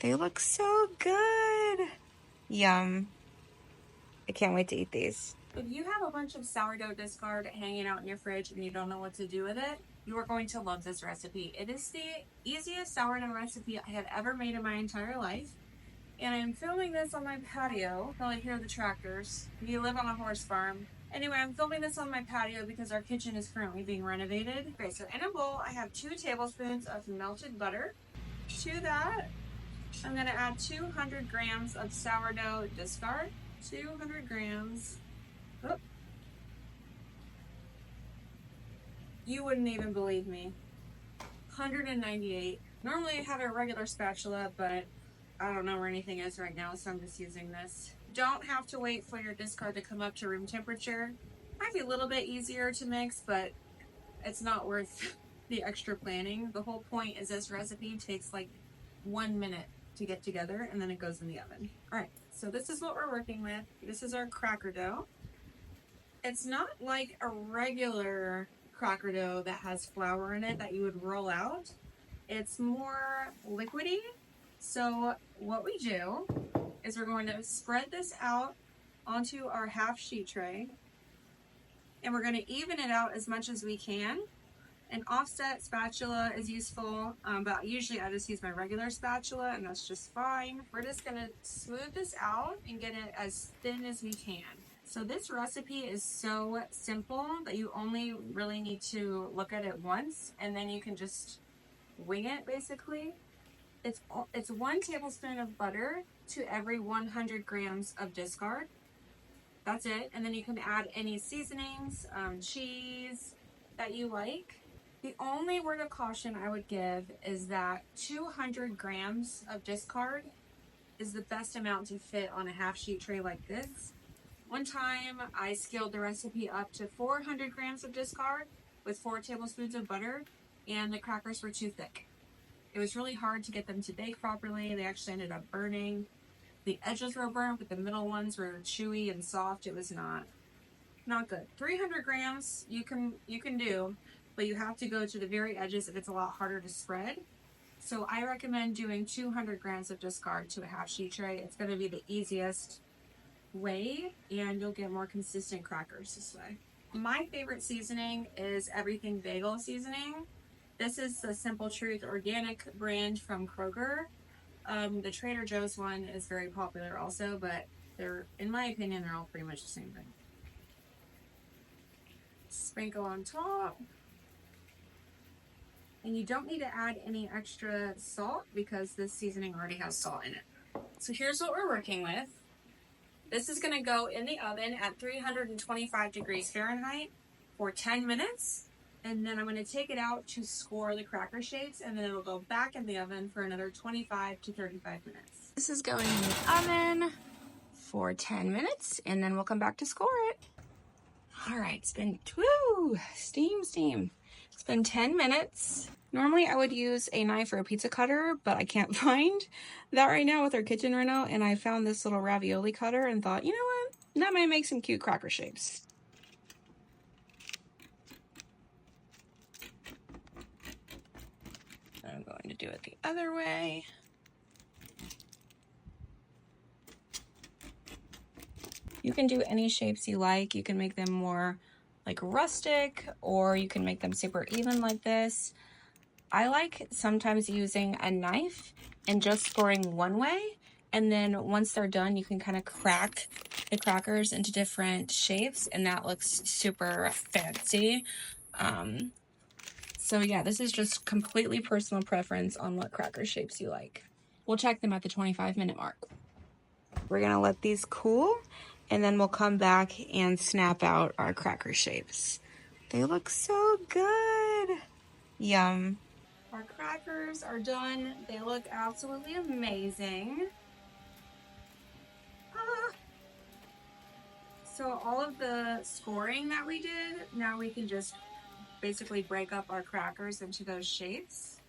They look so good. Yum. I can't wait to eat these. If you have a bunch of sourdough discard hanging out in your fridge and you don't know what to do with it, you are going to love this recipe. It is the easiest sourdough recipe I have ever made in my entire life. And I'm filming this on my patio. Probably hear the tractors. We live on a horse farm. Anyway, I'm filming this on my patio because our kitchen is currently being renovated. Okay, so in a bowl, I have 2 tablespoons of melted butter. To that, I'm going to add 200 grams of sourdough discard. 200 grams. Oh. You wouldn't even believe me. 198. Normally I have a regular spatula, but I don't know where anything is right now, so I'm just using this. Don't have to wait for your discard to come up to room temperature. Might be a little bit easier to mix, but it's not worth the extra planning. The whole point is this recipe takes like 1 minute to get together, and then it goes in the oven. All right, so this is what we're working with. This is our cracker dough. It's not like a regular cracker dough that has flour in it that you would roll out. It's more liquidy. So what we do is we're going to spread this out onto our half sheet tray, and we're going to even it out as much as we can. An offset spatula is useful, but usually I just use my regular spatula, and that's just fine. We're just gonna smooth this out and get it as thin as we can. So this recipe is so simple that you only really need to look at it once, and then you can just wing it basically. It's 1 tablespoon of butter to every 100 grams of discard. That's it, and then you can add any seasonings, cheese that you like. The only word of caution I would give is that 200 grams of discard is the best amount to fit on a half sheet tray like this. One time I scaled the recipe up to 400 grams of discard with 4 tablespoons of butter, and the crackers were too thick. It was really hard to get them to bake properly. They actually ended up burning. The edges were burnt, but the middle ones were chewy and soft. It was not good. 300 grams you can do, but you have to go to the very edges if it's a lot harder to spread. So I recommend doing 200 grams of discard to a half sheet tray. It's going to be the easiest way, and you'll get more consistent crackers this way. My favorite seasoning is Everything Bagel seasoning. This is the Simple Truth organic brand from Kroger. The Trader Joe's one is very popular also, but in my opinion, they're all pretty much the same thing. Sprinkle on top. And you don't need to add any extra salt because this seasoning already has salt in it. So here's what we're working with. This is going to go in the oven at 325 degrees Fahrenheit for 10 minutes. And then I'm going to take it out to score the cracker shapes, and then it'll go back in the oven for another 25 to 35 minutes. This is going in the oven for 10 minutes, and then we'll come back to score it. All right, it's been, woo, steam. It's been 10 minutes. Normally I would use a knife or a pizza cutter, but I can't find that right now with our kitchen reno, and I found this little ravioli cutter and thought, you know what, that might make some cute cracker shapes. I'm going to do it the other way. You can do any shapes you like. You can make them more like rustic, or you can make them super even like this. I like sometimes using a knife and just scoring one way, and then once they're done, you can kind of crack the crackers into different shapes, and that looks super fancy. So yeah, this is just completely personal preference on what cracker shapes you like. We'll check them at the 25-minute mark. We're gonna let these cool, and then we'll come back and snap out our cracker shapes. They look so good. Yum. Our crackers are done. They look absolutely amazing. So all of the scoring that we did, now we can just basically break up our crackers into those shapes.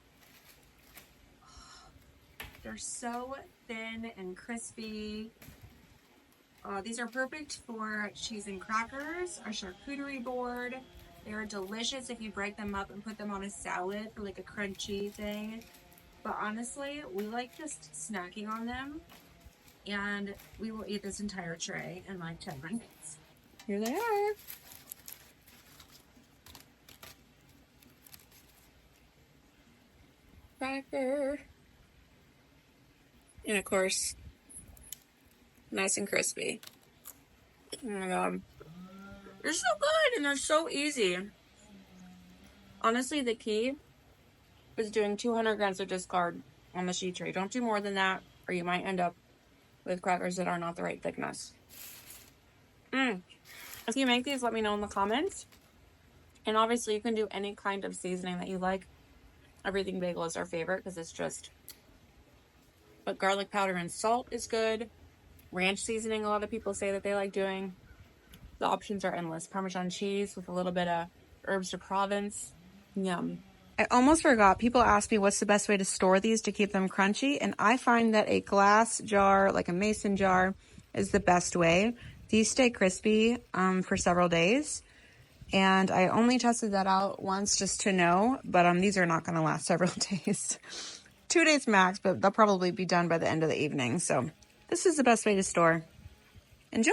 They're so thin and crispy. These are perfect for cheese and crackers, a charcuterie board. They're delicious if you break them up and put them on a salad for like a crunchy thing. But honestly, we like just snacking on them, and we will eat this entire tray in like 10 minutes. Here they are. Cracker. And of course, nice and crispy. Oh my god. They're so good and they're so easy. Honestly, the key is doing 200 grams of discard on the sheet tray. Don't do more than that, or you might end up with crackers that are not the right thickness. If you make these, let me know in the comments. And obviously, you can do any kind of seasoning that you like. Everything bagel is our favorite because it's just... But garlic powder and salt is good. Ranch seasoning, a lot of people say that they like doing. The options are endless. Parmesan cheese with a little bit of herbs de Provence. Yum. I almost forgot. People ask me what's the best way to store these to keep them crunchy, and I find that a glass jar, like a mason jar, is the best way. These stay crispy for several days, and I only tested that out once just to know, but these are not going to last several days. 2 days max, but they'll probably be done by the end of the evening, so this is the best way to store. Enjoy!